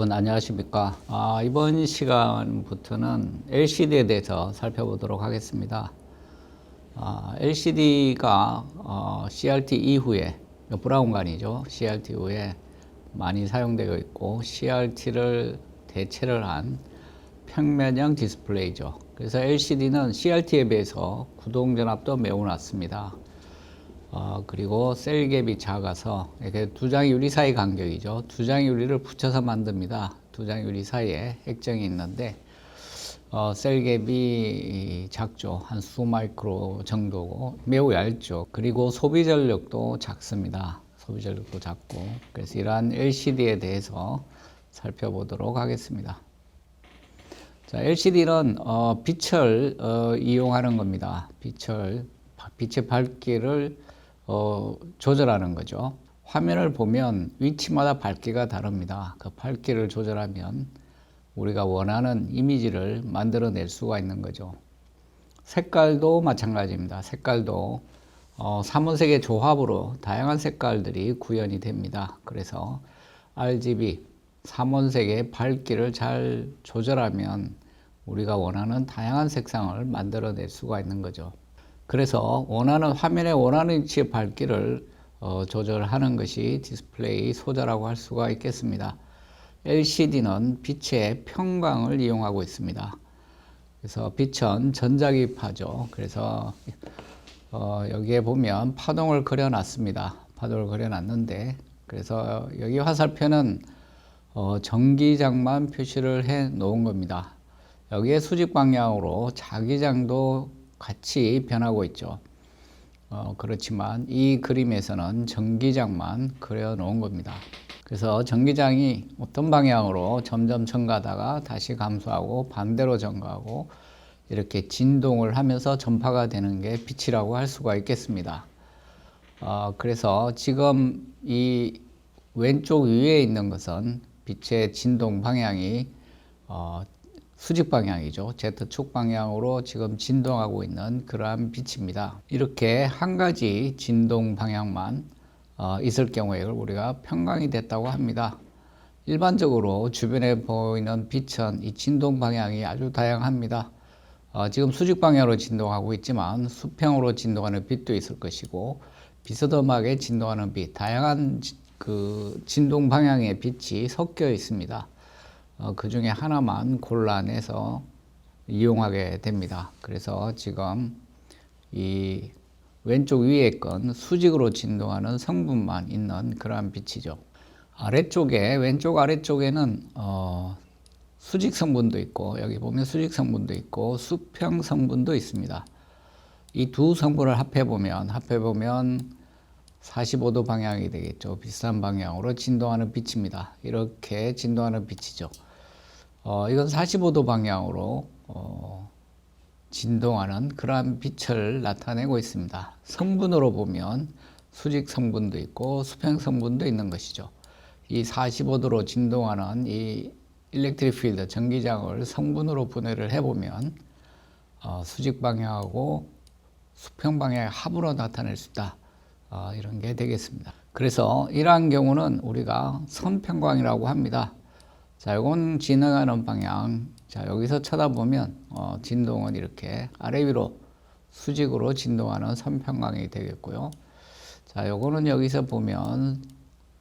여러분 안녕하십니까? 이번 시간부터는 LCD에 대해서 살펴보도록 하겠습니다. LCD가 CRT 이후에 브라운관이죠. CRT 이후에 많이 사용되고 있고 CRT를 대체를 한 평면형 디스플레이죠. 그래서 LCD는 CRT에 비해서 구동전압도 매우 낮습니다. 그리고 셀갭이 작아서 이렇게 두 장의 유리 사이 간격이죠. 두 장의 유리를 붙여서 만듭니다. 두 장의 유리 사이에 액정이 있는데 셀갭이 작죠. 한 수 마이크로 정도고 매우 얇죠. 그리고 소비 전력도 작습니다. 소비 전력도 작고. 그래서 이러한 LCD에 대해서 살펴보도록 하겠습니다. 자, LCD는 빛을 이용하는 겁니다. 빛의 밝기를 조절하는 거죠. 화면을 보면 위치마다 밝기가 다릅니다. 그 밝기를 조절하면 우리가 원하는 이미지를 만들어낼 수가 있는 거죠. 색깔도 마찬가지입니다. 색깔도 삼원색의 조합으로 다양한 색깔들이 구현이 됩니다. 그래서 RGB, 삼원색의 밝기를 잘 조절하면 우리가 원하는 다양한 색상을 만들어낼 수가 있는 거죠. 그래서 화면에 원하는 위치의 밝기를 조절하는 것이 디스플레이 소자라고 할 수가 있겠습니다. LCD는 빛의 평광을 이용하고 있습니다. 그래서 빛은 전자기파죠. 그래서 여기에 보면 파동을 그려놨습니다. 파동을 그려놨는데, 그래서 여기 화살표는 전기장만 표시를 해 놓은 겁니다. 여기에 수직 방향으로 자기장도 같이 변하고 있죠. 그렇지만 이 그림에서는 전기장만 그려 놓은 겁니다. 그래서 전기장이 어떤 방향으로 점점 증가하다가 다시 감소하고 반대로 증가하고 이렇게 진동을 하면서 전파가 되는 게 빛이라고 할 수가 있겠습니다. 그래서 지금 이 왼쪽 위에 있는 것은 빛의 진동 방향이 수직 방향이죠. Z축 방향으로 지금 진동하고 있는 그러한 빛입니다. 이렇게 한 가지 진동 방향만 있을 경우에 우리가 평광이 됐다고 합니다. 일반적으로 주변에 보이는 빛은 이 진동 방향이 아주 다양합니다. 지금 수직 방향으로 진동하고 있지만 수평으로 진동하는 빛도 있을 것이고 비스듬하게 진동하는 빛, 다양한 그 진동 방향의 빛이 섞여 있습니다. 그 중에 하나만 골라내서 이용하게 됩니다. 그래서 지금 이 왼쪽 위에 건 수직으로 진동하는 성분만 있는 그러한 빛이죠. 왼쪽 아래쪽에는 수직 성분도 있고, 여기 보면 수직 성분도 있고 수평 성분도 있습니다. 이 두 성분을 합해보면 45도 방향이 되겠죠. 비슷한 방향으로 진동하는 빛입니다. 이렇게 진동하는 빛이죠. 이건 45도 방향으로 진동하는 그러한 빛을 나타내고 있습니다. 성분으로 보면 수직 성분도 있고 수평 성분도 있는 것이죠. 이 45도로 진동하는 이 일렉트릭 필드, 전기장을 성분으로 분해를 해보면 수직 방향하고 수평 방향의 합으로 나타낼 수 있다. 이런 게 되겠습니다. 그래서 이러한 경우는 우리가 선평광이라고 합니다. 자, 이건 진행하는 방향. 자, 여기서 쳐다보면 진동은 이렇게 아래 위로 수직으로 진동하는 선평광이 되겠고요. 자, 요거는 여기서 보면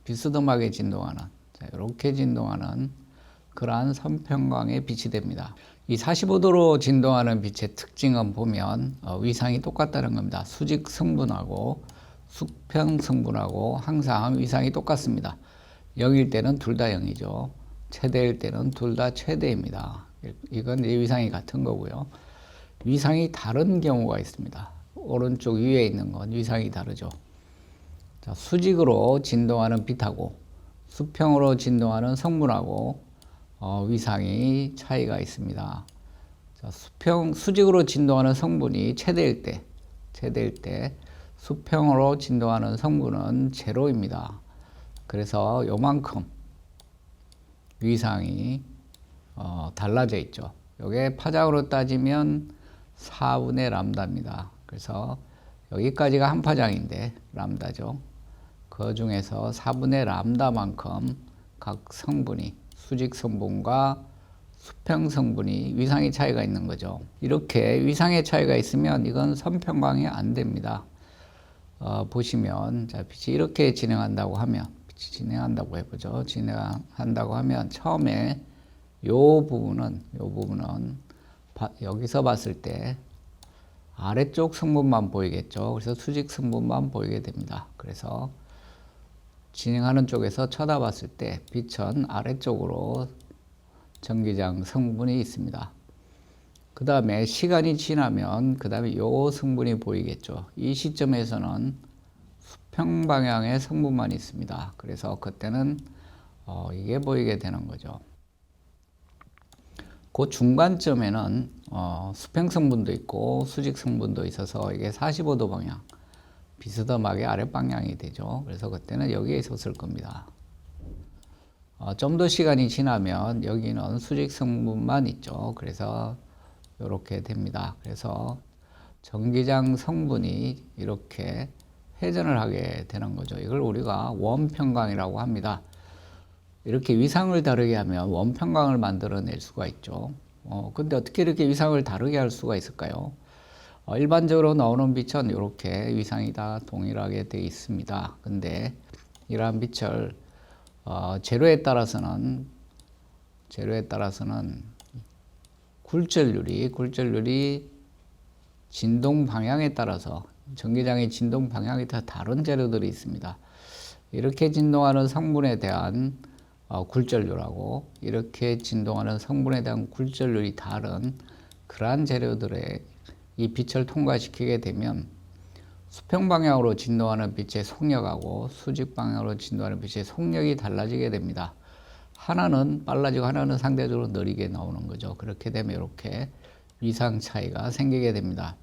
비스듬하게 진동하는, 자, 이렇게 진동하는 그러한 선평광의 빛이 됩니다. 이 45도로 진동하는 빛의 특징은 보면 위상이 똑같다는 겁니다. 수직 성분하고 수평 성분하고 항상 위상이 똑같습니다. 0일 때는 둘 다 0이죠. 최대일 때는 둘 다 최대입니다. 이건 위상이 같은 거고요. 위상이 다른 경우가 있습니다. 오른쪽 위에 있는 건 위상이 다르죠. 자, 수직으로 진동하는 빛하고 수평으로 진동하는 성분하고 위상이 차이가 있습니다. 자, 수직으로 진동하는 성분이 최대일 때 수평으로 진동하는 성분은 제로입니다. 그래서 요만큼 위상이 달라져 있죠. 이게 파장으로 따지면 4분의 람다입니다. 그래서 여기까지가 한 파장인데 람다죠. 그 중에서 4분의 람다만큼 각 성분이 수직 성분과 수평 성분이 위상의 차이가 있는 거죠. 이렇게 위상의 차이가 있으면 이건 선평광이 안 됩니다. 보시면 자, 빛이 이렇게 진행한다고 하면 빛이 진행한다고 해보죠. 진행한다고 하면 처음에 요 부분은 여기서 봤을 때 아래쪽 성분만 보이겠죠. 그래서 수직 성분만 보이게 됩니다. 그래서 진행하는 쪽에서 쳐다봤을 때 빛은 아래쪽으로 전기장 성분이 있습니다. 그 다음에 시간이 지나면 그 다음에 요 성분이 보이겠죠. 이 시점에서는 수평 방향의 성분만 있습니다. 그래서 그때는 이게 보이게 되는 거죠. 그 중간점에는 수평 성분도 있고 수직 성분도 있어서 이게 45도 방향, 비스듬하게 아래 방향이 되죠. 그래서 그때는 여기에 있었을 겁니다. 좀 더 시간이 지나면 여기는 수직 성분만 있죠. 그래서 이렇게 됩니다. 그래서 전기장 성분이 이렇게 회전을 하게 되는 거죠. 이걸 우리가 원평광이라고 합니다. 이렇게 위상을 다르게 하면 원평광을 만들어낼 수가 있죠. 근데 어떻게 이렇게 위상을 다르게 할 수가 있을까요? 일반적으로 나오는 빛은 이렇게 위상이 다 동일하게 되어 있습니다. 근데 이러한 빛을 재료에 따라서는 굴절률이 진동 방향에 따라서 전기장의 진동 방향이 다 다른 재료들이 있습니다. 이렇게 진동하는 성분에 대한 굴절률하고 이렇게 진동하는 성분에 대한 굴절률이 다른 그러한 재료들의 이 빛을 통과시키게 되면 수평 방향으로 진동하는 빛의 속력하고 수직 방향으로 진동하는 빛의 속력이 달라지게 됩니다. 하나는 빨라지고 하나는 상대적으로 느리게 나오는 거죠. 그렇게 되면 이렇게 위상 차이가 생기게 됩니다.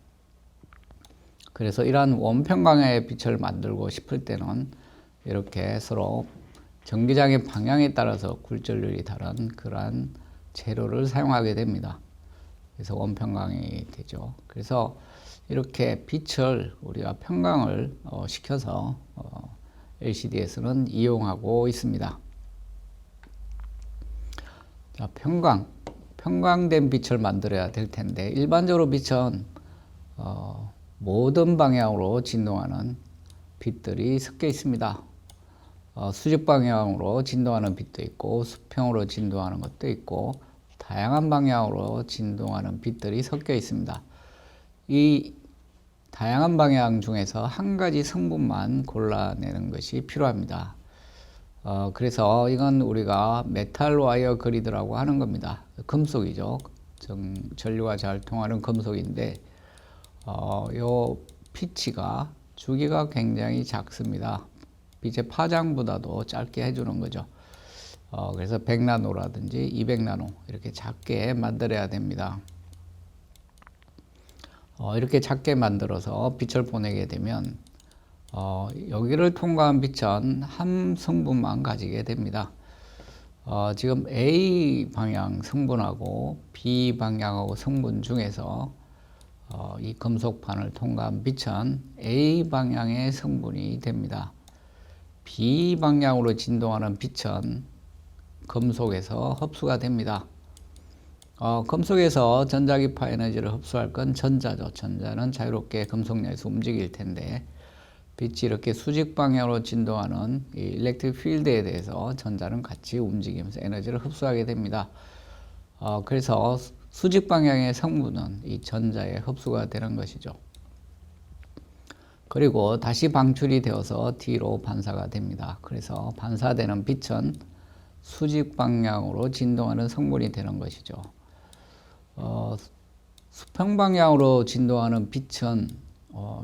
그래서 이러한 원평광의 빛을 만들고 싶을 때는 이렇게 서로 전기장의 방향에 따라서 굴절률이 다른 그러한 재료를 사용하게 됩니다. 그래서 원평광이 되죠. 그래서 이렇게 빛을 우리가 평광을 시켜서 LCD에서는 이용하고 있습니다. 자, 평광된 빛을 만들어야 될 텐데 일반적으로 빛은 모든 방향으로 진동하는 빛들이 섞여 있습니다. 수직 방향으로 진동하는 빛도 있고 수평으로 진동하는 것도 있고 다양한 방향으로 진동하는 빛들이 섞여 있습니다. 이 다양한 방향 중에서 한 가지 성분만 골라내는 것이 필요합니다. 그래서 이건 우리가 메탈 와이어 그리드라고 하는 겁니다. 금속이죠. 전류가 잘 통하는 금속인데 요 피치가 주기가 굉장히 작습니다. 빛의 파장보다도 짧게 해주는 거죠. 그래서 100나노라든지 200나노 이렇게 작게 만들어야 됩니다. 이렇게 작게 만들어서 빛을 보내게 되면 여기를 통과한 빛은 한 성분만 가지게 됩니다. 지금 A 방향 성분하고 B 방향하고 성분 중에서 이 금속판을 통과한 빛은 A 방향의 성분이 됩니다. B 방향으로 진동하는 빛은 금속에서 흡수가 됩니다. 금속에서 전자기파 에너지를 흡수할 건 전자죠. 전자는 자유롭게 금속 내에서 움직일 텐데 빛이 이렇게 수직 방향으로 진동하는 이 일렉트릭 필드에 대해서 전자는 같이 움직이면서 에너지를 흡수하게 됩니다. 그래서 수직 방향의 성분은 이 전자에 흡수가 되는 것이죠. 그리고 다시 방출이 되어서 뒤로 반사가 됩니다. 그래서 반사되는 빛은 수직 방향으로 진동하는 성분이 되는 것이죠. 수평 방향으로 진동하는 빛은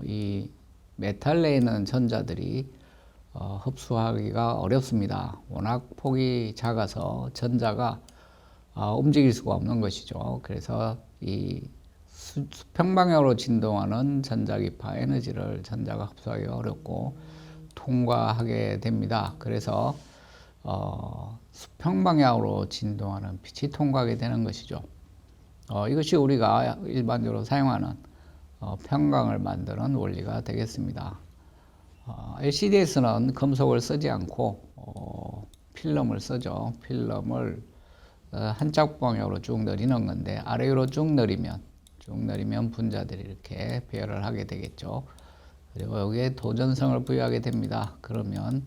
이 메탈 내에 있는 전자들이 흡수하기가 어렵습니다. 워낙 폭이 작아서 전자가 움직일 수가 없는 것이죠. 그래서 이 수평 방향으로 진동하는 전자기파 에너지를 전자가 흡수하기 어렵고 통과하게 됩니다. 그래서 수평 방향으로 진동하는 빛이 통과하게 되는 것이죠. 이것이 우리가 일반적으로 사용하는 평광을 만드는 원리가 되겠습니다. LCD에서는 금속을 쓰지 않고 필름을 쓰죠. 필름을 한짝 방향으로 쭉 내리는 건데 아래로 쭉 내리면 분자들이 이렇게 배열을 하게 되겠죠. 그리고 여기에 도전성을 부여하게 됩니다. 그러면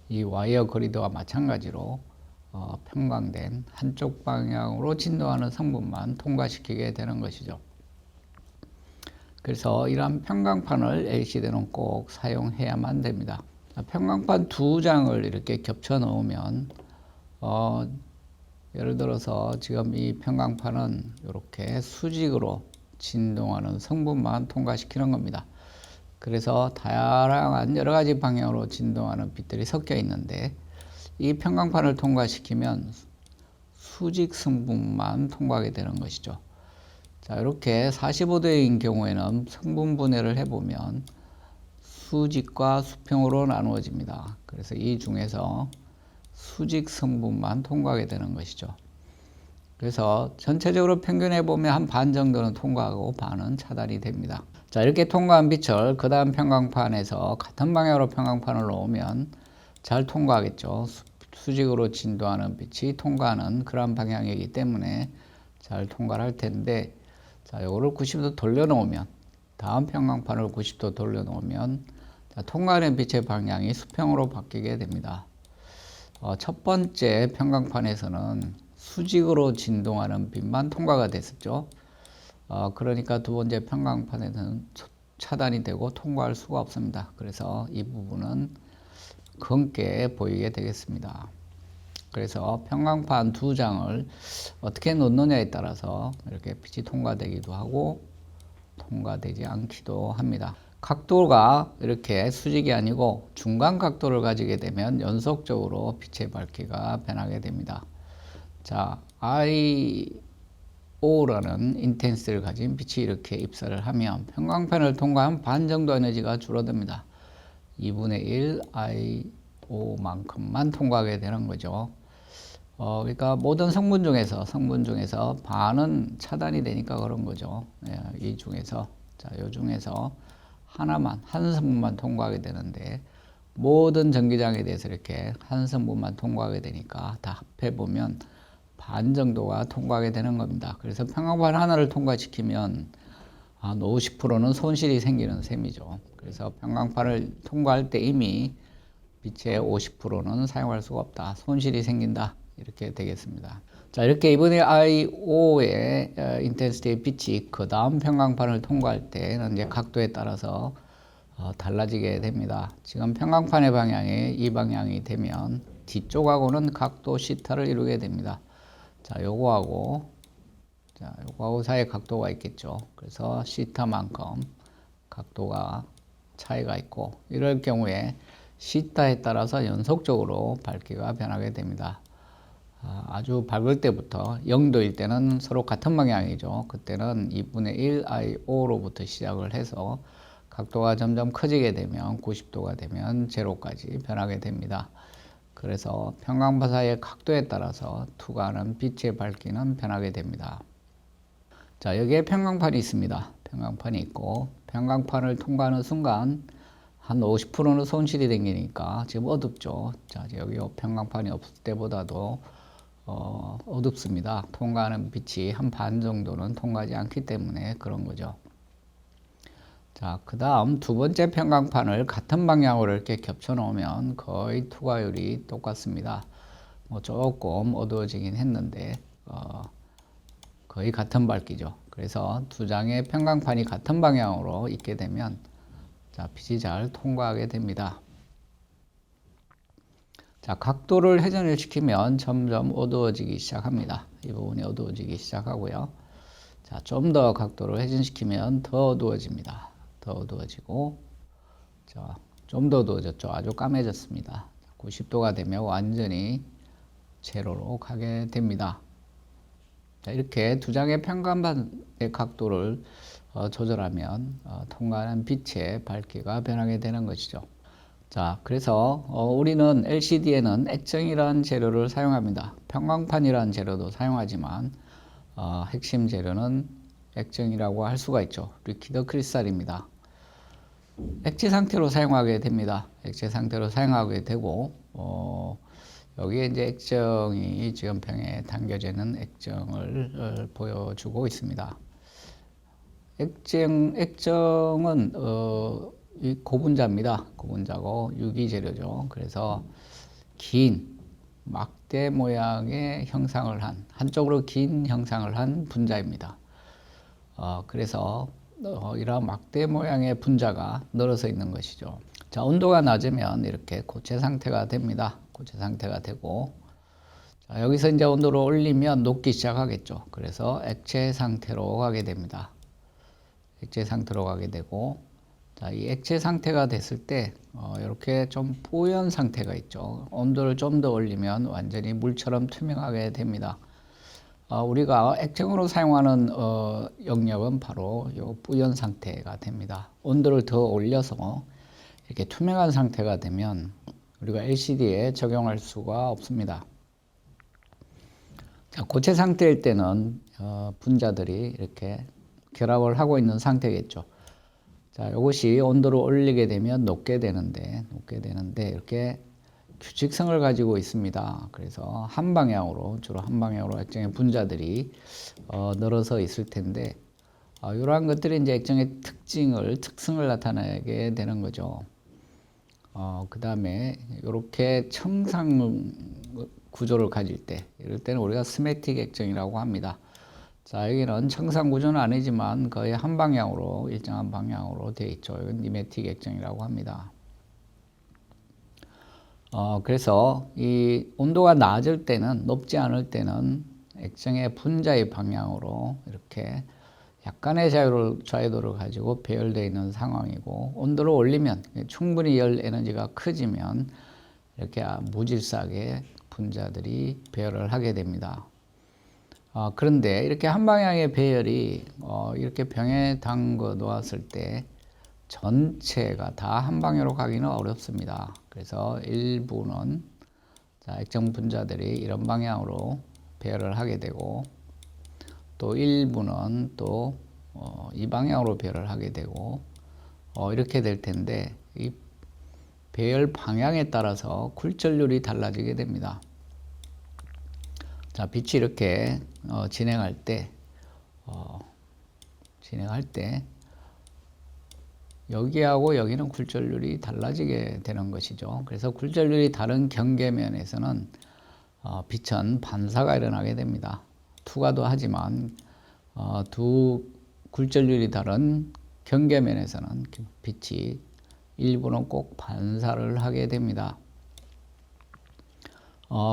이 와이어 그리드와 마찬가지로 편광된 한쪽 방향으로 진동하는 성분만 통과시키게 되는 것이죠. 그래서 이러한 편광판을 LCD는 꼭 사용해야만 됩니다. 편광판 두 장을 이렇게 겹쳐 놓으면 예를 들어서 지금 이 편광판은 이렇게 수직으로 진동하는 성분만 통과시키는 겁니다. 그래서 다양한 여러 가지 방향으로 진동하는 빛들이 섞여 있는데 이 편광판을 통과시키면 수직 성분만 통과하게 되는 것이죠. 자, 이렇게 45도인 경우에는 성분 분해를 해보면 수직과 수평으로 나누어집니다. 그래서 이 중에서 수직 성분만 통과하게 되는 것이죠. 그래서 전체적으로 평균해 보면 한 반 정도는 통과하고 반은 차단이 됩니다. 자, 이렇게 통과한 빛을 그 다음 편광판에서 같은 방향으로 편광판을 놓으면 잘 통과하겠죠. 수직으로 진도하는 빛이 통과하는 그런 방향이기 때문에 잘 통과를 할 텐데, 자, 요거를 90도 돌려놓으면, 다음 편광판을 90도 돌려놓으면, 자, 통과하는 빛의 방향이 수평으로 바뀌게 됩니다. 첫 번째 편광판에서는 수직으로 진동하는 빛만 통과가 됐었죠. 그러니까 두 번째 편광판에서는 차단이 되고 통과할 수가 없습니다. 그래서 이 부분은 검게 보이게 되겠습니다. 그래서 편광판 두 장을 어떻게 놓느냐에 따라서 이렇게 빛이 통과되기도 하고 통과되지 않기도 합니다. 각도가 이렇게 수직이 아니고 중간 각도를 가지게 되면 연속적으로 빛의 밝기가 변하게 됩니다. 자, IO라는 인텐시티를 가진 빛이 이렇게 입사를 하면 편광판을 통과한 반 정도 에너지가 줄어듭니다. 2분의 1 IO만큼만 통과하게 되는 거죠. 그러니까 모든 성분 중에서 반은 차단이 되니까 그런 거죠. 이 중에서, 자, 요 중에서 한 성분만 통과하게 되는데, 모든 전기장에 대해서 이렇게 한 성분만 통과하게 되니까 다 합해보면 반 정도가 통과하게 되는 겁니다. 그래서 편광판 하나를 통과시키면 한 50%는 손실이 생기는 셈이죠. 그래서 편광판을 통과할 때 이미 빛의 50%는 사용할 수가 없다. 손실이 생긴다. 이렇게 되겠습니다. 자, 이렇게 이번에 IO의 인텐시티의 빛이 그 다음 편광판을 통과할 때는 이제 각도에 따라서 달라지게 됩니다. 지금 편광판의 방향이 이 방향이 되면 뒤쪽하고는 각도 시타를 이루게 됩니다. 자, 요거하고 사이에 각도가 있겠죠. 그래서 시타만큼 각도가 차이가 있고, 이럴 경우에 시타에 따라서 연속적으로 밝기가 변하게 됩니다. 아주 밝을 때부터 0도일 때는 서로 같은 방향이죠. 그때는 2분의 1 IO로부터 시작을 해서 각도가 점점 커지게 되면 90도가 되면 제로까지 변하게 됩니다. 그래서 편광판 사이의 각도에 따라서 투과하는 빛의 밝기는 변하게 됩니다. 자, 여기에 편광판이 있습니다. 편광판이 있고, 편광판을 통과하는 순간 한 50%는 손실이 생기니까 지금 어둡죠. 자, 여기 편광판이 없을 때보다도 어둡습니다. 통과하는 빛이 한 반 정도는 통과하지 않기 때문에 그런 거죠. 자, 그 다음 두 번째 편광판을 같은 방향으로 이렇게 겹쳐 놓으면 거의 투과율이 똑같습니다. 뭐 조금 어두워지긴 했는데 거의 같은 밝기죠. 그래서 두 장의 편광판이 같은 방향으로 있게 되면, 자, 빛이 잘 통과하게 됩니다. 자, 각도를 회전을 시키면 점점 어두워지기 시작합니다. 이 부분이 어두워지기 시작하고요. 자, 좀 더 각도를 회전시키면 더 어두워집니다. 더 어두워지고, 자, 좀 더 어두워졌죠. 아주 까매졌습니다. 90도가 되면 완전히 제로로 가게 됩니다. 자, 이렇게 두 장의 편광판의 각도를 조절하면 통과하는 빛의 밝기가 변하게 되는 것이죠. 자, 그래서 우리는 LCD에는 액정이라는 재료를 사용합니다. 편광판이라는 재료도 사용하지만 핵심 재료는 액정이라고 할 수가 있죠. 리퀴드 크리스탈입니다. 액체 상태로 사용하게 됩니다. 액체 상태로 사용하게 되고 여기에 이제 액정이 지금 병에 담겨지는 액정을 보여주고 있습니다. 액정은 이 고분자입니다. 고분자고 유기재료죠. 그래서 긴 막대 모양의 형상을 한, 한쪽으로 긴 형상을 한 분자입니다. 그래서 이런 막대 모양의 분자가 늘어서 있는 것이죠. 자, 온도가 낮으면 이렇게 고체 상태가 됩니다. 고체 상태가 되고, 자, 여기서 이제 온도를 올리면 녹기 시작하겠죠. 그래서 액체 상태로 가게 됩니다. 액체 상태로 가게 되고, 자, 이 액체 상태가 됐을 때 이렇게 좀 뿌연 상태가 있죠. 온도를 좀 더 올리면 완전히 물처럼 투명하게 됩니다. 우리가 액정으로 사용하는 영역은 바로 이 뿌연 상태가 됩니다. 온도를 더 올려서 이렇게 투명한 상태가 되면 우리가 LCD에 적용할 수가 없습니다. 자, 고체 상태일 때는 분자들이 이렇게 결합을 하고 있는 상태겠죠. 자, 이것이 온도를 올리게 되면 녹게 되는데 이렇게 규칙성을 가지고 있습니다. 그래서 한 방향으로, 주로 한 방향으로 액정의 분자들이 늘어서 있을 텐데, 이러한 것들이 이제 액정의 특성을 나타내게 되는 거죠. 그 다음에 이렇게 청상 구조를 가질 때, 이럴 때는 우리가 스매틱 액정이라고 합니다. 자, 여기는 청상 구조는 아니지만 거의 한 방향으로, 일정한 방향으로 되어 있죠. 이건 니매틱 액정이라고 합니다. 그래서 이 온도가 낮을 때는, 높지 않을 때는 액정의 분자의 방향으로 이렇게 약간의 자유도를 가지고 배열되어 있는 상황이고, 온도를 올리면 충분히 열 에너지가 커지면 이렇게 무질서하게 분자들이 배열을 하게 됩니다. 그런데 이렇게 한 방향의 배열이 이렇게 병에 담궈 놓았을 때 전체가 다 한 방향으로 가기는 어렵습니다. 그래서 일부는 액정 분자들이 이런 방향으로 배열을 하게 되고, 또 일부는 또 이 방향으로 배열을 하게 되고, 이렇게 될 텐데 이 배열 방향에 따라서 굴절률이 달라지게 됩니다. 자, 빛이 이렇게 진행할 때 여기하고 여기는 굴절률이 달라지게 되는 것이죠. 그래서 굴절률이 다른 경계면에서는 빛은 반사가 일어나게 됩니다. 투과도 하지만 두 굴절률이 다른 경계면에서는 빛이 일부는 꼭 반사를 하게 됩니다.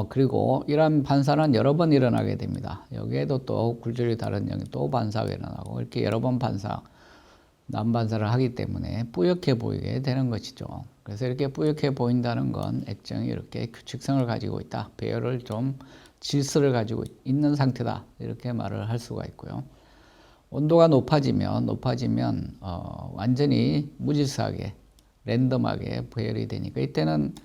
그리고 이러한 반사는 여러 번 일어나게 됩니다. 여기에도 또 굴절이 다른 영이 또 반사가 일어나고, 이렇게 여러 번 난반사를 하기 때문에 뿌옇게 보이게 되는 것이죠. 그래서 이렇게 뿌옇게 보인다는 건 액정이 이렇게 규칙성을 가지고 있다, 배열을 좀 질서를 가지고 있는 상태다, 이렇게 말을 할 수가 있고요. 온도가 높아지면 완전히 무질서하게 랜덤하게 배열이 되니까 이때는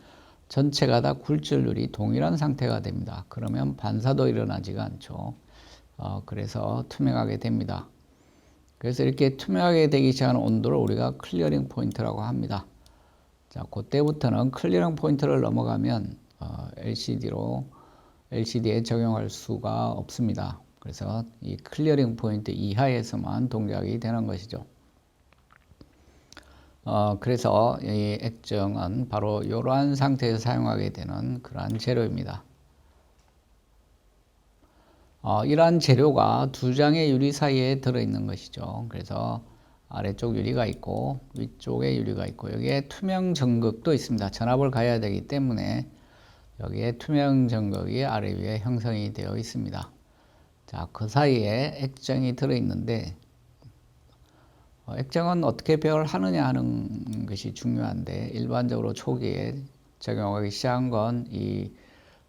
전체가 다 굴절률이 동일한 상태가 됩니다. 그러면 반사도 일어나지가 않죠. 그래서 투명하게 됩니다. 그래서 이렇게 투명하게 되기 시작하는 온도를 우리가 클리어링 포인트라고 합니다. 자, 그때부터는 클리어링 포인트를 넘어가면 LCD에 적용할 수가 없습니다. 그래서 이 클리어링 포인트 이하에서만 동작이 되는 것이죠. 그래서 이 액정은 바로 이러한 상태에서 사용하게 되는 그러한 재료입니다. 이러한 재료가 두 장의 유리 사이에 들어있는 것이죠. 그래서 아래쪽 유리가 있고 위쪽에 유리가 있고, 여기에 투명 전극도 있습니다. 전압을 가해야 되기 때문에 여기에 투명 전극이 아래 위에 형성이 되어 있습니다. 자, 그 사이에 액정이 들어있는데, 액정은 어떻게 배열하느냐 하는 것이 중요한데, 일반적으로 초기에 적용하기 시작한 건 이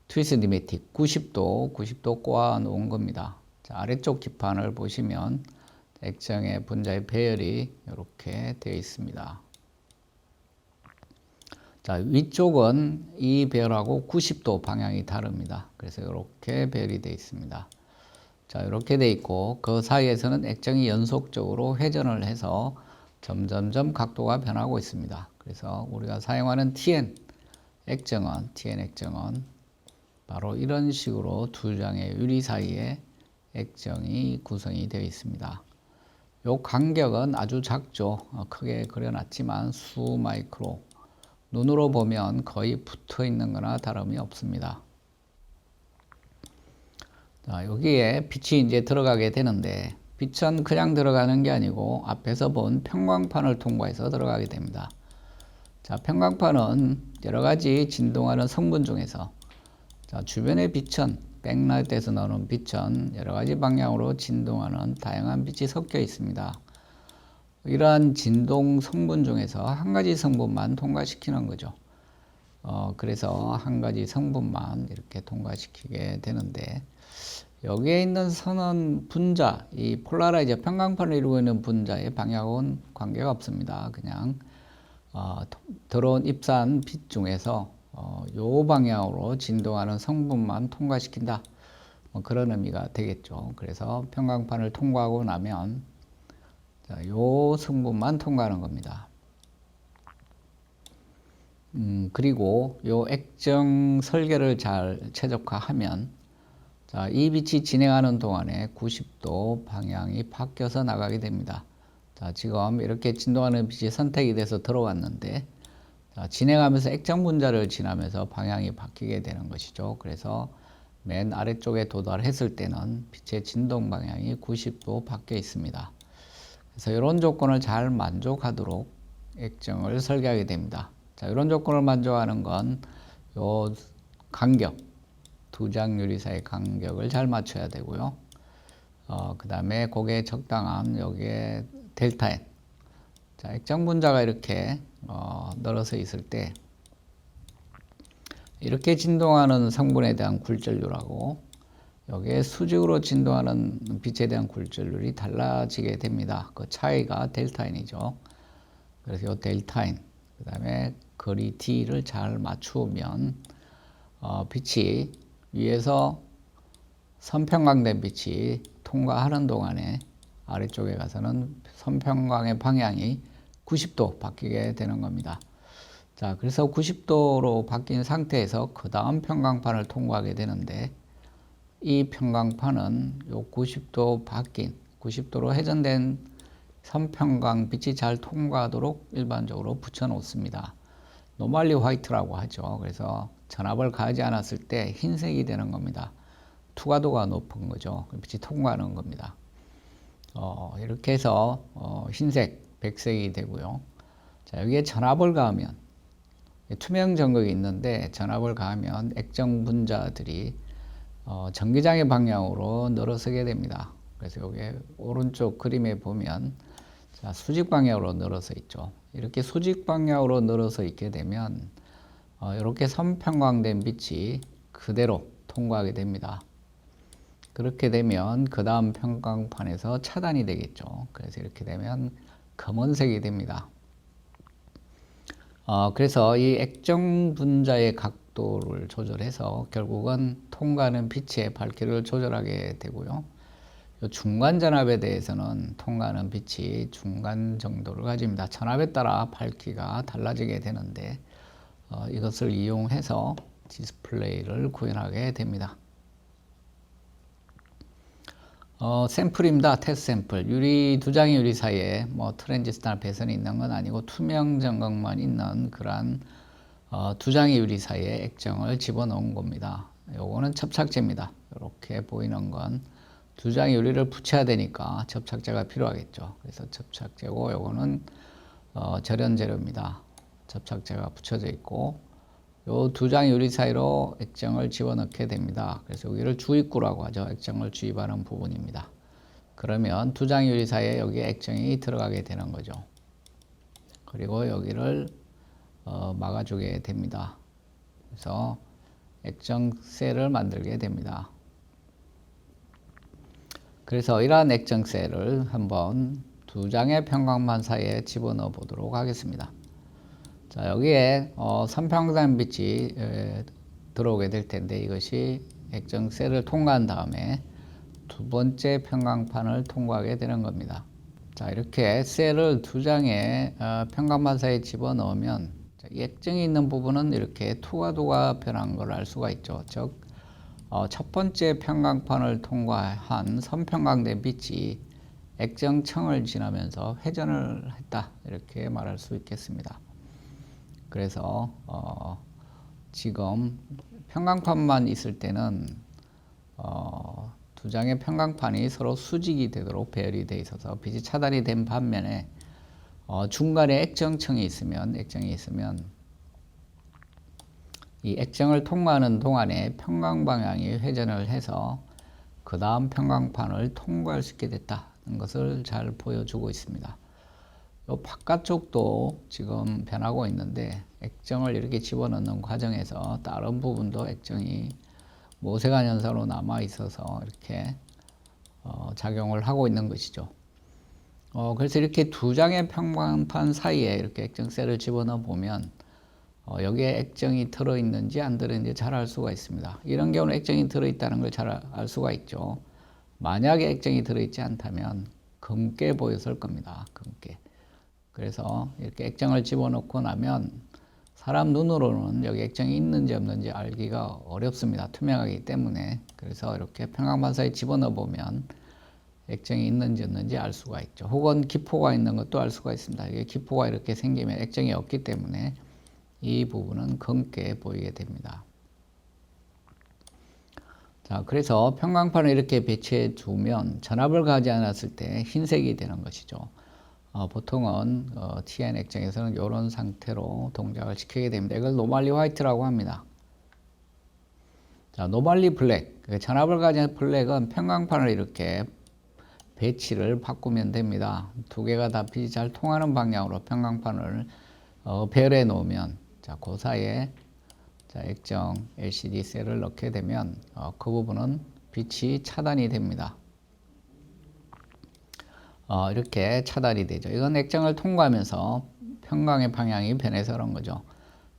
트위스 니매틱 90도 꼬아 놓은 겁니다. 자, 아래쪽 기판을 보시면 액정의 분자의 배열이 이렇게 되어 있습니다. 자, 위쪽은 이 배열하고 90도 방향이 다릅니다. 그래서 이렇게 배열이 되어 있습니다. 자, 이렇게 되어 있고, 그 사이에서는 액정이 연속적으로 회전을 해서 점점점 각도가 변하고 있습니다. 그래서 우리가 사용하는 TN 액정은 바로 이런 식으로 두 장의 유리 사이에 액정이 구성이 되어 있습니다. 요 간격은 아주 작죠. 크게 그려놨지만 수 마이크로, 눈으로 보면 거의 붙어 있는 거나 다름이 없습니다. 자, 여기에 빛이 이제 들어가게 되는데, 빛은 그냥 들어가는 게 아니고 앞에서 본 편광판을 통과해서 들어가게 됩니다. 자, 편광판은 여러 가지 진동하는 성분 중에서, 자, 주변의 빛은, 백라이트에서 나오는 빛은 여러 가지 방향으로 진동하는 다양한 빛이 섞여 있습니다. 이러한 진동 성분 중에서 한 가지 성분만 통과시키는 거죠. 그래서 한 가지 성분만 이렇게 통과시키게 되는데, 여기에 있는 선은 분자, 이 폴라라이저 편광판을 이루고 있는 분자의 방향은 관계가 없습니다. 그냥 들어온 입산 빛 중에서 요 방향으로 진동하는 성분만 통과시킨다, 그런 의미가 되겠죠. 그래서 편광판을 통과하고 나면 요 성분만 통과하는 겁니다. 그리고 요 액정 설계를 잘 최적화하면, 자, 이 빛이 진행하는 동안에 90도 방향이 바뀌어서 나가게 됩니다. 자, 지금 이렇게 진동하는 빛이 선택이 돼서 들어왔는데, 자, 진행하면서 액정 분자를 지나면서 방향이 바뀌게 되는 것이죠. 그래서 맨 아래쪽에 도달했을 때는 빛의 진동 방향이 90도 바뀌어 있습니다. 그래서 이런 조건을 잘 만족하도록 액정을 설계하게 됩니다. 자, 이런 조건을 만족하는 건 요 간격, 두 장 유리 사이 간격을 잘 맞춰야 되고요. 그 다음에 그게 적당한 여기에 델타 N. 자, 액정 분자가 이렇게 늘어서 있을 때 이렇게 진동하는 성분에 대한 굴절률하고 여기에 수직으로 진동하는 빛에 대한 굴절률이 달라지게 됩니다. 그 차이가 델타 N이죠. 그래서 이 델타 N, 그 다음에 거리 D를 잘 맞추면 빛이 위에서 선평광된 빛이 통과하는 동안에 아래쪽에 가서는 선평광의 방향이 90도 바뀌게 되는 겁니다. 자, 그래서 90도로 바뀐 상태에서 그 다음 편광판을 통과하게 되는데, 이 편광판은 요 90도 바뀐, 90도로 회전된 선평광 빛이 잘 통과하도록 일반적으로 붙여 놓습니다. 노멀리 화이트라고 하죠. 그래서 전압을 가하지 않았을 때 흰색이 되는 겁니다. 투과도가 높은 거죠. 빛이 통과하는 겁니다. 이렇게 해서 흰색, 백색이 되고요. 자, 여기에 전압을 가하면, 투명 전극이 있는데 전압을 가하면 액정 분자들이 전기장의 방향으로 늘어서게 됩니다. 그래서 여기 오른쪽 그림에 보면, 자, 수직 방향으로 늘어서 있죠. 이렇게 수직 방향으로 늘어서 있게 되면 이렇게 선평광된 빛이 그대로 통과하게 됩니다. 그렇게 되면 그 다음 편광판에서 차단이 되겠죠. 그래서 이렇게 되면 검은색이 됩니다. 그래서 이 액정 분자의 각도를 조절해서 결국은 통과하는 빛의 밝기를 조절하게 되고요. 중간 전압에 대해서는 통과하는 빛이 중간 정도를 가집니다. 전압에 따라 밝기가 달라지게 되는데 이것을 이용해서 디스플레이를 구현하게 됩니다. 샘플입니다. 테스트 샘플. 유리 두 장의 유리 사이에 뭐 트랜지스터나 배선이 있는 건 아니고 투명 전극만 있는 그러한 두 장의 유리 사이에 액정을 집어넣은 겁니다. 요거는 접착제입니다. 이렇게 보이는 건 두 장의 유리를 붙여야 되니까 접착제가 필요하겠죠. 그래서 접착제고, 요거는 절연 재료입니다. 접착제가 붙여져 있고, 요 두 장의 유리 사이로 액정을 집어넣게 됩니다. 그래서 여기를 주입구라고 하죠. 액정을 주입하는 부분입니다. 그러면 두 장의 유리 사이에 여기에 액정이 들어가게 되는 거죠. 그리고 여기를 막아주게 됩니다. 그래서 액정셀을 만들게 됩니다. 그래서 이러한 액정셀을 한번 두 장의 편광판 사이에 집어넣어 보도록 하겠습니다. 자, 여기에 선평광 빛이 들어오게 될 텐데, 이것이 액정셀을 통과한 다음에 두 번째 편광판을 통과하게 되는 겁니다. 자, 이렇게 셀을 두 장의 편광판 사이에 집어넣으면 이 액정이 있는 부분은 이렇게 투과도가 변한 걸 알 수가 있죠. 즉 첫 번째 평광판을 통과한 선평광된 빛이 액정층을 지나면서 회전을 했다, 이렇게 말할 수 있겠습니다. 그래서 지금 평광판만 있을 때는 두 장의 평광판이 서로 수직이 되도록 배열이 되어 있어서 빛이 차단이 된 반면에 중간에 액정이 있으면 이 액정을 통과하는 동안에 평광 방향이 회전을 해서 그 다음 평광판을 통과할 수 있게 됐다는 것을 잘 보여주고 있습니다. 이 바깥쪽도 지금 변하고 있는데 액정을 이렇게 집어넣는 과정에서 다른 부분도 액정이 모세관 현상으로 남아 있어서 이렇게 작용을 하고 있는 것이죠. 그래서 이렇게 두 장의 평광판 사이에 이렇게 액정셀을 집어넣어 보면 여기에 액정이 들어있는지 안 들어있는지 잘 알 수가 있습니다. 이런 경우는 액정이 들어있다는 걸 잘 알 수가 있죠. 만약에 액정이 들어있지 않다면 검게 보였을 겁니다. 검게. 그래서 이렇게 액정을 집어넣고 나면 사람 눈으로는 여기 액정이 있는지 없는지 알기가 어렵습니다. 투명하기 때문에. 그래서 이렇게 평광판 사이에 집어넣어 보면 액정이 있는지 없는지 알 수가 있죠. 혹은 기포가 있는 것도 알 수가 있습니다. 이게 기포가 이렇게 생기면 액정이 없기 때문에 이 부분은 검게 보이게 됩니다. 자, 그래서 평광판을 이렇게 배치해 두면 전압을 가지 않았을 때 흰색이 되는 것이죠. 보통은 TN 액정에서는 이런 상태로 동작을 시키게 됩니다. 이걸 노멀리 화이트라고 합니다. 자, 노멀리 블랙, 전압을 가진 블랙은 평광판을 이렇게 배치를 바꾸면 됩니다. 두 개가 다 빛이 잘 통하는 방향으로 평광판을 배열해 놓으면, 자, 그 사이에 액정 LCD 셀을 넣게 되면 그 부분은 빛이 차단이 됩니다. 이렇게 차단이 되죠. 이건 액정을 통과하면서 평광의 방향이 변해서 그런 거죠.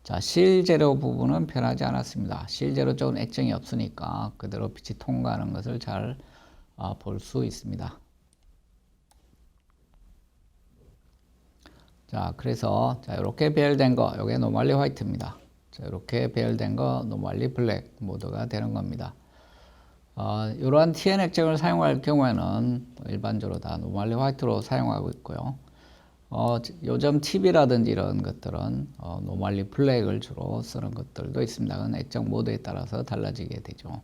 자, 실제로 부분은 변하지 않았습니다. 실제로 쪽은 액정이 없으니까 그대로 빛이 통과하는 것을 잘 볼 수 있습니다. 자, 그래서 이렇게 배열된 거, 이게 노멀리 화이트입니다. 자, 이렇게 배열된 거 노멀리 블랙 모드가 되는 겁니다. 이러한 TN 액정을 사용할 경우에는 일반적으로 다 노멀리 화이트로 사용하고 있고요. 요즘 TV라든지 이런 것들은 노멀리 블랙을 주로 쓰는 것들도 있습니다. 그건 액정 모드에 따라서 달라지게 되죠.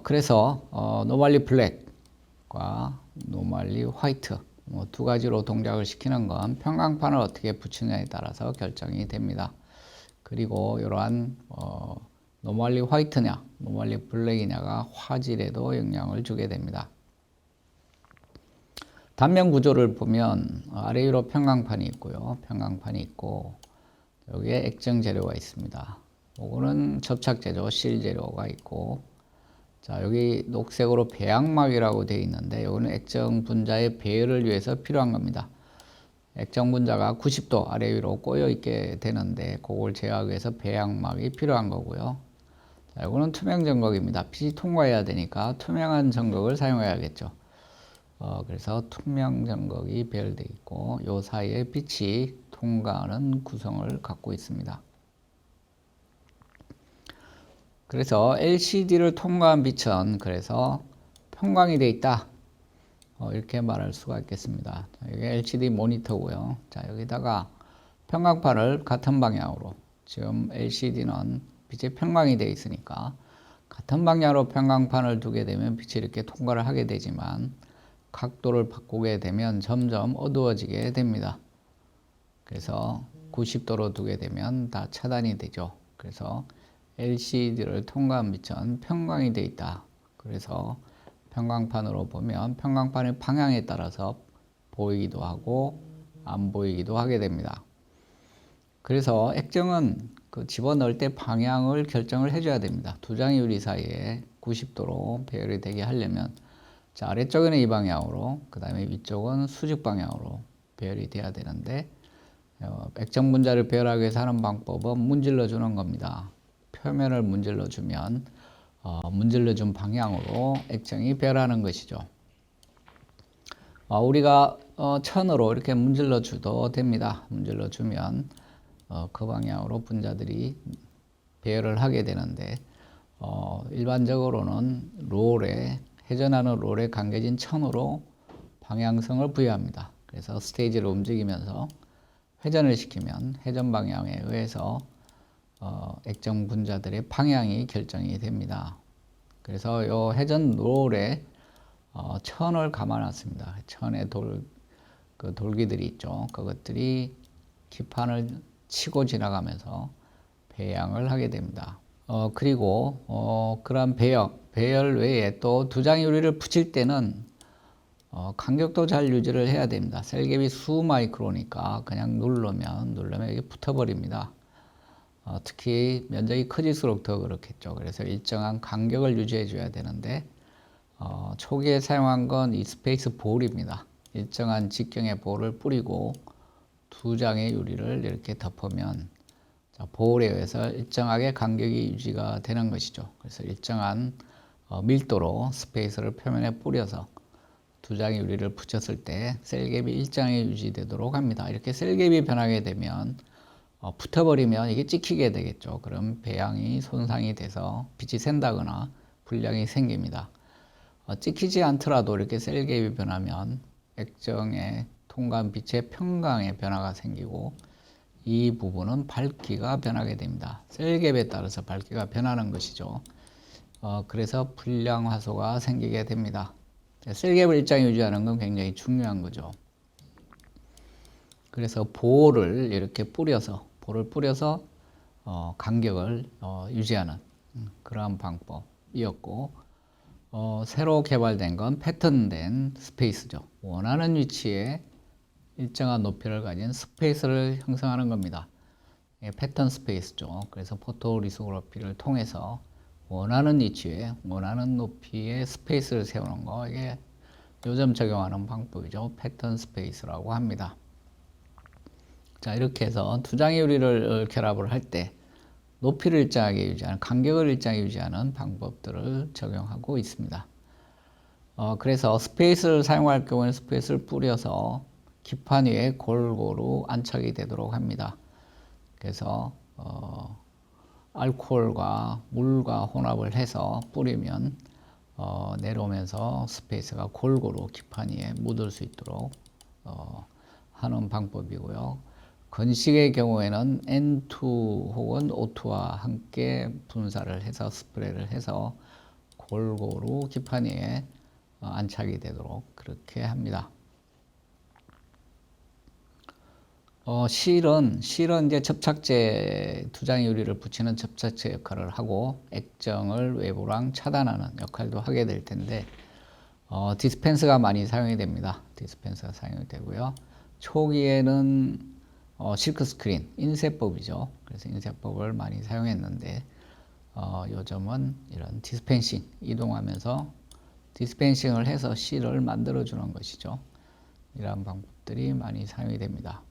그래서 노멀리 블랙과 노멀리 화이트 두 가지로 동작을 시키는 건 평광판을 어떻게 붙이느냐에 따라서 결정이 됩니다. 그리고 이러한 노멀리 화이트냐, 노멀리 블랙이냐가 화질에도 영향을 주게 됩니다. 단면 구조를 보면 아래 위로 평광판이 있고요. 평광판이 있고 여기에 액정 재료가 있습니다. 이거는 접착 재료, 실 재료가 있고, 자, 여기 녹색으로 배양막이라고 되어 있는데 이거는 액정 분자의 배열을 위해서 필요한 겁니다. 액정 분자가 90도 아래 위로 꼬여 있게 되는데 그걸 제어하기 위해서 배양막이 필요한 거고요. 자, 이거는 투명 전극입니다. 빛이 통과해야 되니까 투명한 전극을 사용해야겠죠. 그래서 투명 전극이 배열되어 있고 이 사이에 빛이 통과하는 구성을 갖고 있습니다. 그래서 LCD를 통과한 빛은 그래서 평광이 되어 있다, 이렇게 말할 수가 있겠습니다. 이게 LCD 모니터고요. 자, 여기다가 평광판을 같은 방향으로, 지금 LCD는 빛이 평광이 되어 있으니까 같은 방향으로 평광판을 두게 되면 빛이 이렇게 통과를 하게 되지만 각도를 바꾸게 되면 점점 어두워지게 됩니다. 그래서 90도로 두게 되면 다 차단이 되죠. 그래서 LCD를 통과한 빛은 평광이 되어 있다. 그래서 평광판으로 보면 평광판의 방향에 따라서 보이기도 하고 안 보이기도 하게 됩니다. 그래서 액정은 그 집어넣을 때 방향을 결정을 해줘야 됩니다. 두 장의 유리 사이에 90도로 배열이 되게 하려면, 자, 아래쪽에는 이 방향으로, 그 다음에 위쪽은 수직 방향으로 배열이 돼야 되는데 액정 분자를 배열하기 위해서 하는 방법은 문질러 주는 겁니다. 표면을 문질러 주면 문질러 준 방향으로 액정이 배열하는 것이죠. 우리가 천으로 이렇게 문질러 줘도 됩니다. 문질러 주면 그 방향으로 분자들이 배열을 하게 되는데 일반적으로는 회전하는 롤에 감겨진 천으로 방향성을 부여합니다. 그래서 스테이지를 움직이면서 회전을 시키면 회전 방향에 의해서 액정 분자들의 방향이 결정이 됩니다. 그래서 이 회전 롤에 천을 감아놨습니다. 천에 돌기들이 있죠. 그것들이 기판을 치고 지나가면서 배양을 하게 됩니다. 그리고 그런 배열 외에 또 두 장의 유리를 붙일 때는 간격도 잘 유지를 해야 됩니다. 셀 갭이 수 마이크로니까 그냥 누르면 이게 붙어버립니다. 특히 면적이 커질수록 더 그렇겠죠. 그래서 일정한 간격을 유지해 줘야 되는데 초기에 사용한 건 이 스페이스 볼입니다. 일정한 직경의 볼을 뿌리고 두 장의 유리를 이렇게 덮으면 볼에 의해서 일정하게 간격이 유지가 되는 것이죠. 그래서 일정한 밀도로 스페이스를 표면에 뿌려서 두 장의 유리를 붙였을 때 셀 갭이 일정하게 유지되도록 합니다. 이렇게 셀 갭이 변하게 되면 붙어버리면 이게 찍히게 되겠죠. 그럼 배양이 손상이 돼서 빛이 샌다거나 불량이 생깁니다. 찍히지 않더라도 이렇게 셀 갭이 변하면 액정의 통관 빛의 평강의 변화가 생기고 이 부분은 밝기가 변하게 됩니다. 셀 갭에 따라서 밝기가 변하는 것이죠. 그래서 불량 화소가 생기게 됩니다. 셀 갭을 일정히 유지하는 건 굉장히 중요한 거죠. 그래서 볼을 이렇게 뿌려서 간격을 유지하는 그러한 방법이었고, 새로 개발된 건 패턴된 스페이스죠. 원하는 위치에 일정한 높이를 가진 스페이스를 형성하는 겁니다. 패턴 스페이스죠. 그래서 포토리소그래피를 통해서 원하는 위치에 원하는 높이의 스페이스를 세우는 거, 이게 요즘 적용하는 방법이죠. 패턴 스페이스라고 합니다. 자, 이렇게 해서 두 장의 유리를 결합을 할 때 높이를 일정하게 유지하는, 간격을 일정하게 유지하는 방법들을 적용하고 있습니다. 그래서 스페이스를 사용할 경우에는 스페이스를 뿌려서 기판 위에 골고루 안착이 되도록 합니다. 그래서 알코올과 물과 혼합을 해서 뿌리면 내려오면서 스페이스가 골고루 기판 위에 묻을 수 있도록 하는 방법이고요. 건식의 경우에는 N2 혹은 O2와 함께 분사를 해서 스프레이를 해서 골고루 기판 위에 안착이 되도록 그렇게 합니다. 실은 이제 접착제, 두 장의 유리를 붙이는 접착제 역할을 하고 액정을 외부랑 차단하는 역할도 하게 될 텐데, 디스펜스가 많이 사용이 됩니다. 디스펜스가 사용이 되고요. 초기에는 실크 스크린, 인쇄법이죠. 그래서 인쇄법을 많이 사용했는데, 요즘은 이런 디스펜싱, 이동하면서 디스펜싱을 해서 실을 만들어 주는 것이죠. 이러한 방법들이 많이 사용이 됩니다.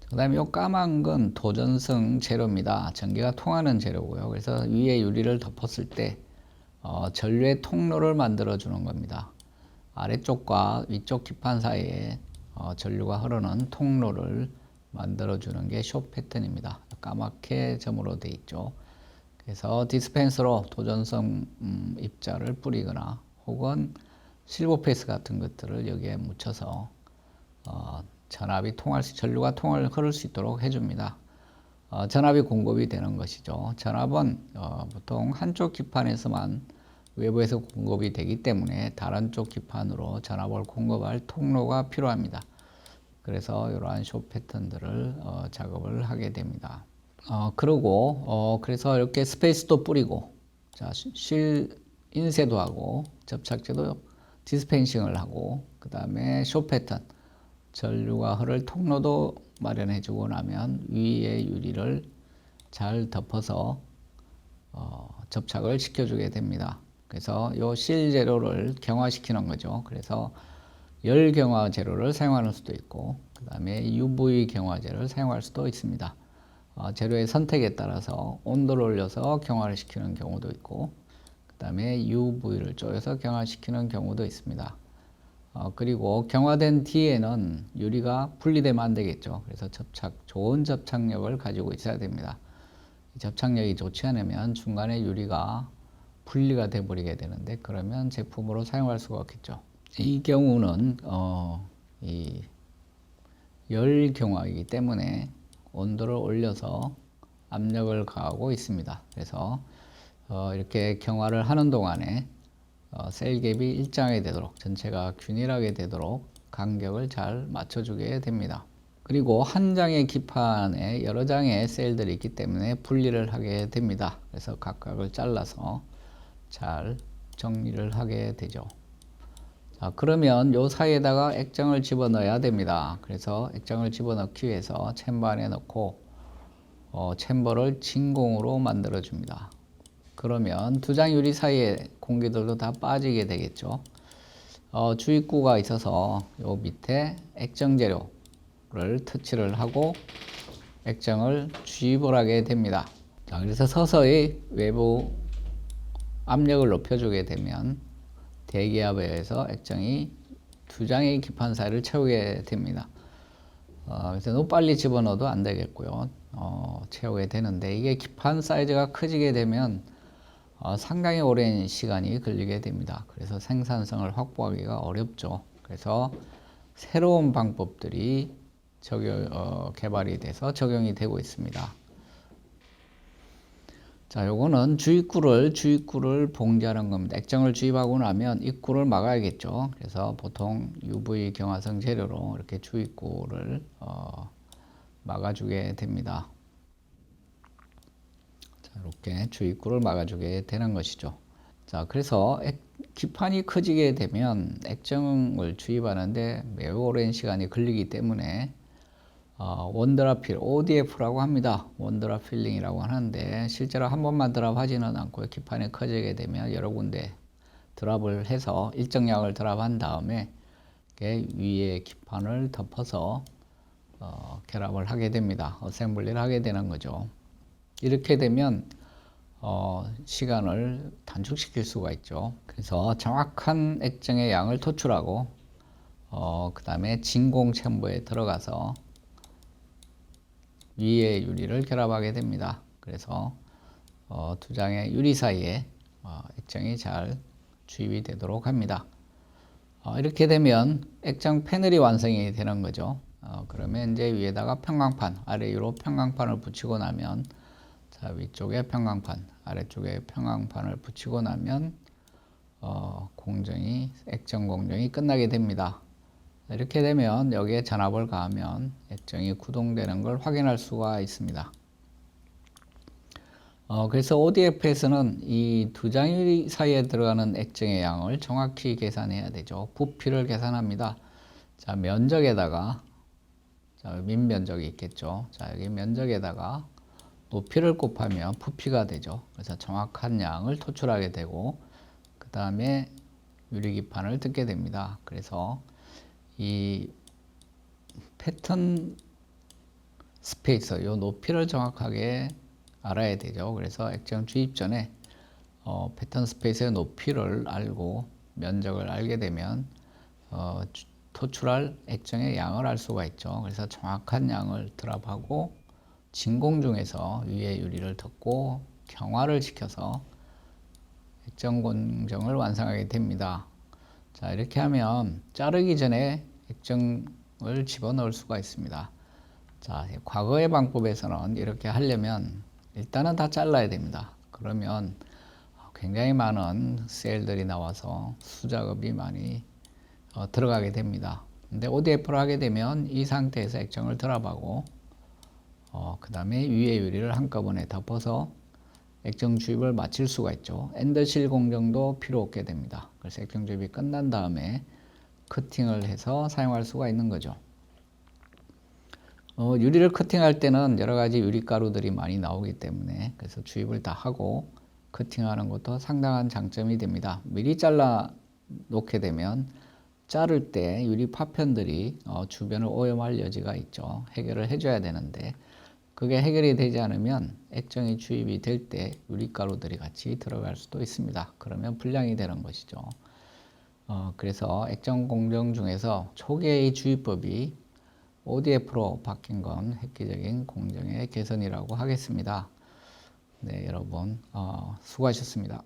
그 다음에 이 까만 건 도전성 재료입니다. 전기가 통하는 재료고요. 그래서 위에 유리를 덮었을 때 전류의 통로를 만들어 주는 겁니다. 아래쪽과 위쪽 기판 사이에 전류가 흐르는 통로를 만들어 주는 게 숏 패턴입니다. 까맣게 점으로 되어 있죠. 그래서 디스펜서로 도전성 입자를 뿌리거나 혹은 실버페이스 같은 것들을 여기에 묻혀서 전류가 흐를 수 있도록 해줍니다. 전압이 공급이 되는 것이죠. 전압은 보통 한쪽 기판에서만 외부에서 공급이 되기 때문에 다른 쪽 기판으로 전압을 공급할 통로가 필요합니다. 그래서 이러한 숏 패턴들을 작업을 하게 됩니다. 그래서 이렇게 스페이스도 뿌리고, 자, 실 인쇄도 하고, 접착제도 디스펜싱을 하고, 그 다음에 숏 패턴, 전류가 흐를 통로도 마련해 주고 나면 위에 유리를 잘 덮어서 접착을 시켜주게 됩니다. 그래서 이 실 재료를 경화시키는 거죠. 그래서 열 경화 재료를 사용하는 수도 있고, 그 다음에 UV 경화제를 사용할 수도 있습니다. 재료의 선택에 따라서 온도를 올려서 경화를 시키는 경우도 있고, 그 다음에 UV를 쪼여서 경화시키는 경우도 있습니다. 그리고 경화된 뒤에는 유리가 분리되면 안 되겠죠. 그래서 좋은 접착력을 가지고 있어야 됩니다. 접착력이 좋지 않으면 중간에 유리가 분리가 돼 버리게 되는데, 그러면 제품으로 사용할 수가 없겠죠. 이 경우는 이 열 경화이기 때문에 온도를 올려서 압력을 가하고 있습니다. 그래서 이렇게 경화를 하는 동안에 셀 갭이 일정하게 되도록, 전체가 균일하게 되도록 간격을 잘 맞춰주게 됩니다. 그리고 한 장의 기판에 여러 장의 셀들이 있기 때문에 분리를 하게 됩니다. 그래서 각각을 잘라서 잘 정리를 하게 되죠. 자, 그러면 요 사이에다가 액정을 집어넣어야 됩니다. 그래서 액정을 집어넣기 위해서 챔버 안에 넣고 챔버를 진공으로 만들어 줍니다. 그러면 두 장 유리 사이에 공기들도 다 빠지게 되겠죠. 주입구가 있어서 요 밑에 액정 재료를 터치를 하고 액정을 주입을 하게 됩니다. 자, 그래서 서서히 외부 압력을 높여주게 되면 대기압에 의해서 액정이 두 장의 기판 사이를 채우게 됩니다. 그래서 너무 빨리 집어넣어도 안 되겠고요. 채우게 되는데, 이게 기판 사이즈가 커지게 되면 상당히 오랜 시간이 걸리게 됩니다. 그래서 생산성을 확보하기가 어렵죠. 그래서 새로운 방법들이 개발이 돼서 적용이 되고 있습니다. 자, 요거는 주입구를 봉제하는 겁니다. 액정을 주입하고 나면 입구를 막아야겠죠. 그래서 보통 UV 경화성 재료로 이렇게 주입구를 막아주게 됩니다. 자, 이렇게 주입구를 막아주게 되는 것이죠. 자, 그래서 기판이 커지게 되면 액정을 주입하는데 매우 오랜 시간이 걸리기 때문에 원드랍 필, ODF라고 합니다. 원드랍 필링이라고 하는데, 실제로 한 번만 드랍하지는 않고요. 기판이 커지게 되면 여러 군데 드랍을 해서 일정량을 드랍한 다음에 위에 기판을 덮어서 결합을 하게 됩니다. 어셈블리를 하게 되는 거죠. 이렇게 되면 시간을 단축시킬 수가 있죠. 그래서 정확한 액정의 양을 토출하고 그 다음에 진공 챔버에 들어가서 위에 유리를 결합하게 됩니다. 그래서 두 장의 유리 사이에 액정이 잘 주입이 되도록 합니다. 이렇게 되면 액정 패널이 완성이 되는 거죠. 그러면 이제 위에다가 평광판, 아래 위로 평광판을 붙이고 나면, 자, 위쪽에 평광판, 아래쪽에 평광판을 붙이고 나면 액정 공정이 끝나게 됩니다. 이렇게 되면 여기에 전압을 가하면 액정이 구동되는 걸 확인할 수가 있습니다. 그래서 ODF에서는 이 두 장 유리 사이에 들어가는 액정의 양을 정확히 계산해야 되죠. 부피를 계산합니다. 자, 면적에다가, 자, 밑면적이 있겠죠. 자, 여기 면적에다가 높이를 곱하면 부피가 되죠. 그래서 정확한 양을 토출하게 되고, 그 다음에 유리기판을 뜯게 됩니다. 그래서 이 패턴 스페이서, 요 높이를 정확하게 알아야 되죠. 그래서 액정 주입 전에 패턴 스페이스의 높이를 알고 면적을 알게 되면 토출할 액정의 양을 알 수가 있죠. 그래서 정확한 양을 드랍하고 진공 중에서 위에 유리를 덮고 경화를 시켜서 액정 공정을 완성하게 됩니다. 자, 이렇게 하면 자르기 전에 액정을 집어넣을 수가 있습니다. 자, 과거의 방법에서는 이렇게 하려면 일단은 다 잘라야 됩니다. 그러면 굉장히 많은 셀들이 나와서 수작업이 많이 들어가게 됩니다. 근데 ODF를 하게 되면 이 상태에서 액정을 드랍하고 그 다음에 위에 유리를 한꺼번에 덮어서 액정 주입을 마칠 수가 있죠. 엔더실 공정도 필요 없게 됩니다. 그래서 액정 주입이 끝난 다음에 커팅을 해서 사용할 수가 있는 거죠. 유리를 커팅할 때는 여러 가지 유리가루들이 많이 나오기 때문에, 그래서 주입을 다 하고 커팅하는 것도 상당한 장점이 됩니다. 미리 잘라 놓게 되면 자를 때 유리 파편들이 주변을 오염할 여지가 있죠. 해결을 해줘야 되는데, 그게 해결이 되지 않으면 액정이 주입이 될 때 유리가루들이 같이 들어갈 수도 있습니다. 그러면 불량이 되는 것이죠. 그래서 액정 공정 중에서 초기의 주입법이 ODF로 바뀐 건 획기적인 공정의 개선이라고 하겠습니다. 네, 여러분 수고하셨습니다.